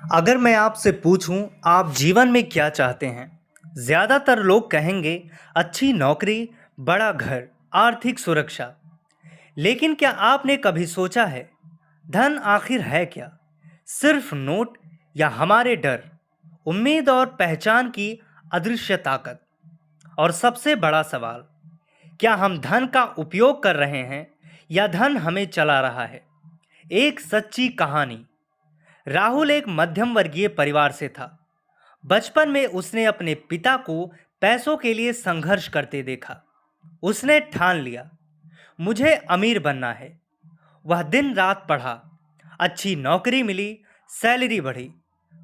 अगर मैं आपसे पूछूं आप जीवन में क्या चाहते हैं? ज़्यादातर लोग कहेंगे अच्छी नौकरी, बड़ा घर, आर्थिक सुरक्षा। लेकिन क्या आपने कभी सोचा है, धन आखिर है क्या? सिर्फ नोट या हमारे डर, उम्मीद और पहचान की अदृश्य ताकत? और सबसे बड़ा सवाल, क्या हम धन का उपयोग कर रहे हैं या धन हमें चला रहा है? एक सच्ची कहानी। राहुल एक मध्यम वर्गीय परिवार से था। बचपन में उसने अपने पिता को पैसों के लिए संघर्ष करते देखा। उसने ठान लिया, मुझे अमीर बनना है। वह दिन रात पढ़ा, अच्छी नौकरी मिली, सैलरी बढ़ी,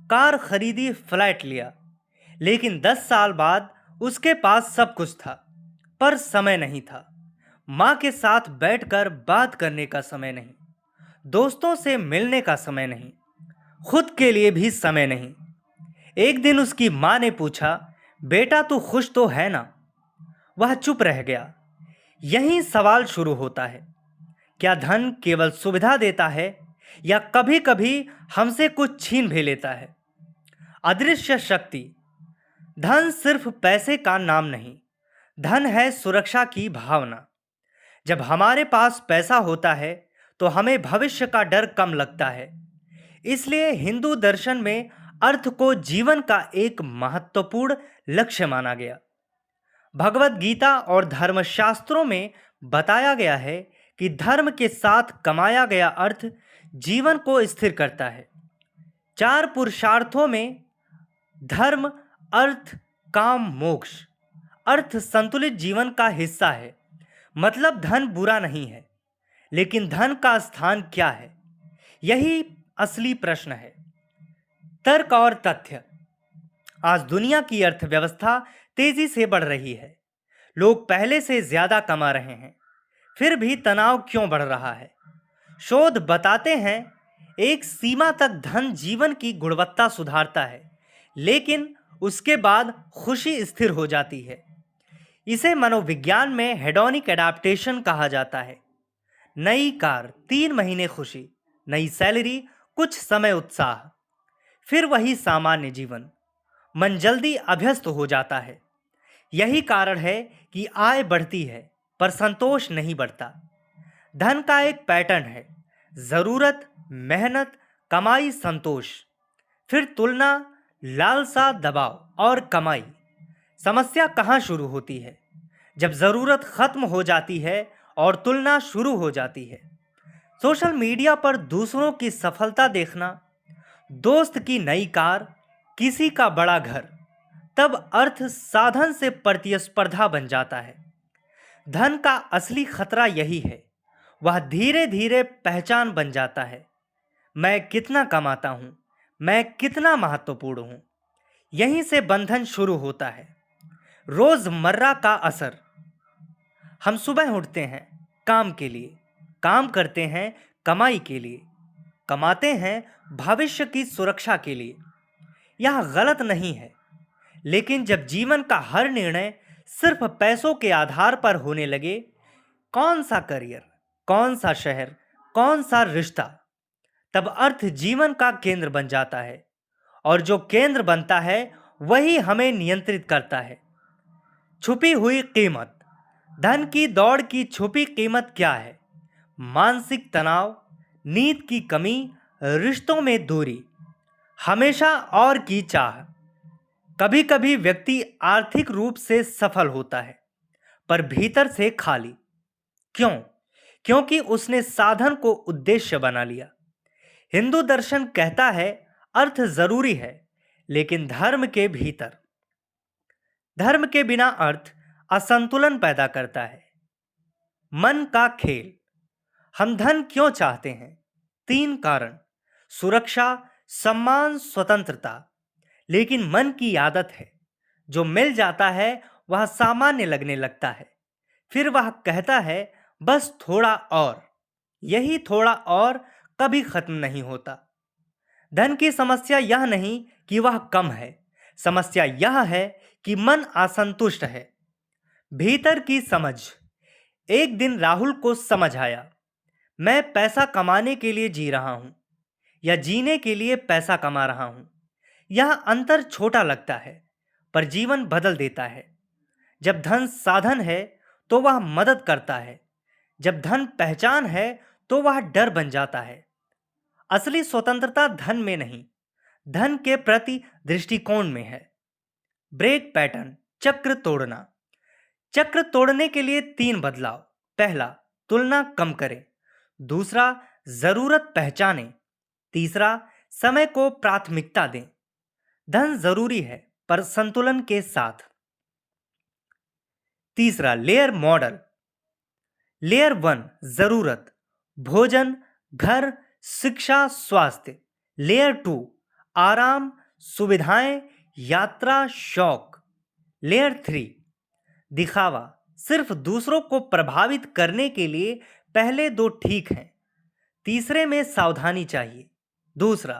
कार खरीदी, फ्लैट लिया। लेकिन 10 साल बाद उसके पास सब कुछ था, पर समय नहीं था। माँ के साथ बैठकर बात करने का समय नहीं, दोस्तों से मिलने का समय नहीं, खुद के लिए भी समय नहीं। एक दिन उसकी माँ ने पूछा, बेटा तू खुश तो है ना? वह चुप रह गया। यहीं सवाल शुरू होता है, क्या धन केवल सुविधा देता है या कभी कभी हमसे कुछ छीन भी लेता है? अदृश्य शक्ति। धन सिर्फ पैसे का नाम नहीं, धन है सुरक्षा की भावना। जब हमारे पास पैसा होता है तो हमें भविष्य का डर कम लगता है। इसलिए हिंदू दर्शन में अर्थ को जीवन का एक महत्वपूर्ण लक्ष्य माना गया। भगवत गीता और धर्मशास्त्रों में बताया गया है कि धर्म के साथ कमाया गया अर्थ जीवन को स्थिर करता है। 4 पुरुषार्थों में धर्म, अर्थ, काम, मोक्ष। अर्थ संतुलित जीवन का हिस्सा है। मतलब धन बुरा नहीं है, लेकिन धन का स्थान क्या है, यही असली प्रश्न है। तर्क और तथ्य। आज दुनिया की अर्थव्यवस्था तेजी से बढ़ रही है। लोग पहले से ज्यादा कमा रहे हैं, फिर भी तनाव क्यों बढ़ रहा है? शोध बताते हैं एक सीमा तक धन जीवन की गुणवत्ता सुधारता है, लेकिन उसके बाद खुशी स्थिर हो जाती है। इसे मनोविज्ञान में हेडोनिक एडाप्टेशन कहा जाता है। नई कार, 3 महीने खुशी, नई सैलरी, कुछ समय उत्साह, फिर वही सामान्य जीवन। मन जल्दी अभ्यस्त हो जाता है। यही कारण है कि आय बढ़ती है पर संतोष नहीं बढ़ता। धन का एक पैटर्न है, जरूरत, मेहनत, कमाई, संतोष, फिर तुलना, लालसा, दबाव और कमाई। समस्या कहाँ शुरू होती है? जब जरूरत खत्म हो जाती है और तुलना शुरू हो जाती है। सोशल मीडिया पर दूसरों की सफलता देखना, दोस्त की नई कार, किसी का बड़ा घर, तब अर्थ साधन से प्रतिस्पर्धा बन जाता है। धन का असली खतरा यही है, वह धीरे धीरे पहचान बन जाता है। मैं कितना कमाता हूं, मैं कितना महत्वपूर्ण हूं। यहीं से बंधन शुरू होता है। रोजमर्रा का असर। हम सुबह उठते हैं काम के लिए, काम करते हैं कमाई के लिए, कमाते हैं भविष्य की सुरक्षा के लिए। यह गलत नहीं है, लेकिन जब जीवन का हर निर्णय सिर्फ पैसों के आधार पर होने लगे, कौन सा करियर, कौन सा शहर, कौन सा रिश्ता, तब अर्थ जीवन का केंद्र बन जाता है। और जो केंद्र बनता है वही हमें नियंत्रित करता है। छुपी हुई कीमत। धन की दौड़ की छुपी कीमत क्या है? मानसिक तनाव, नींद की कमी, रिश्तों में दूरी, हमेशा और की चाह। कभी कभी व्यक्ति आर्थिक रूप से सफल होता है पर भीतर से खाली। क्यों? क्योंकि उसने साधन को उद्देश्य बना लिया। हिंदू दर्शन कहता है अर्थ जरूरी है, लेकिन धर्म के भीतर। धर्म के बिना अर्थ असंतुलन पैदा करता है। मन का खेल। हम धन क्यों चाहते हैं? 3 कारण। सुरक्षा, सम्मान, स्वतंत्रता। लेकिन मन की आदत है, जो मिल जाता है वह सामान्य लगने लगता है। फिर वह कहता है बस थोड़ा और। यही थोड़ा और कभी खत्म नहीं होता। धन की समस्या यह नहीं कि वह कम है, समस्या यह है कि मन असंतुष्ट है। भीतर की समझ। एक दिन राहुल को समझ आया, मैं पैसा कमाने के लिए जी रहा हूं, या जीने के लिए पैसा कमा रहा हूं। यह अंतर छोटा लगता है, पर जीवन बदल देता है। जब धन साधन है तो वह मदद करता है, जब धन पहचान है तो वह डर बन जाता है। असली स्वतंत्रता धन में नहीं, धन के प्रति दृष्टिकोण में है। ब्रेक पैटर्न, चक्र तोड़ना। चक्र तोड़ने के लिए 3 बदलाव। पहला, तुलना कम करें। दूसरा, जरूरत पहचानें। तीसरा, समय को प्राथमिकता दें। धन जरूरी है, पर संतुलन के साथ। तीसरा, लेयर मॉडल। लेयर 1, जरूरत, भोजन, घर, शिक्षा, स्वास्थ्य। लेयर 2, आराम, सुविधाएं, यात्रा, शौक। लेयर 3, दिखावा, सिर्फ दूसरों को प्रभावित करने के लिए पहले 2 ठीक हैं, तीसरे में सावधानी चाहिए। दूसरा,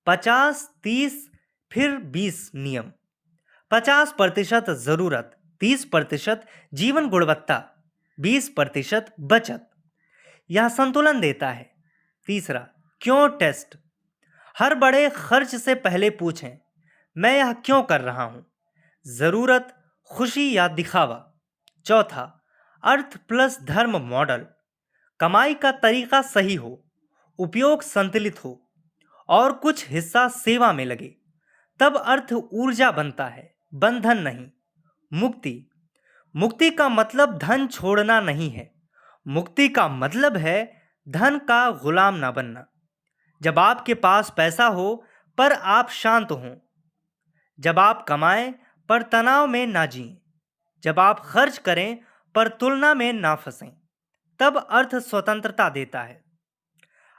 50-30 फिर 20 नियम। 50% जरूरत, 30% जीवन गुणवत्ता, 20% बचत। यह संतुलन देता है। तीसरा, क्यों टेस्ट। हर बड़े खर्च से पहले पूछें, मैं यह क्यों कर रहा हूं? जरूरत, खुशी या दिखावा। चौथा, अर्थ प्लस धर्म मॉडल। कमाई का तरीका सही हो, उपयोग संतुलित हो और कुछ हिस्सा सेवा में लगे, तब अर्थ ऊर्जा बनता है, बंधन नहीं। मुक्ति। मुक्ति का मतलब धन छोड़ना नहीं है। मुक्ति का मतलब है धन का गुलाम ना बनना। जब आपके पास पैसा हो पर आप शांत हों, जब आप कमाएं पर तनाव में ना जिएं, जब आप खर्च करें पर तुलना में ना फंसें, तब अर्थ स्वतंत्रता देता है।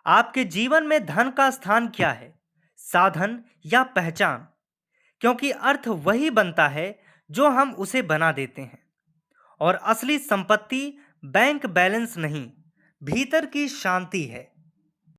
आपके जीवन में धन का स्थान क्या है, साधन या पहचान? क्योंकि अर्थ वही बनता है जो हम उसे बना देते हैं। और असली संपत्ति बैंक बैलेंस नहीं, भीतर की शांति है।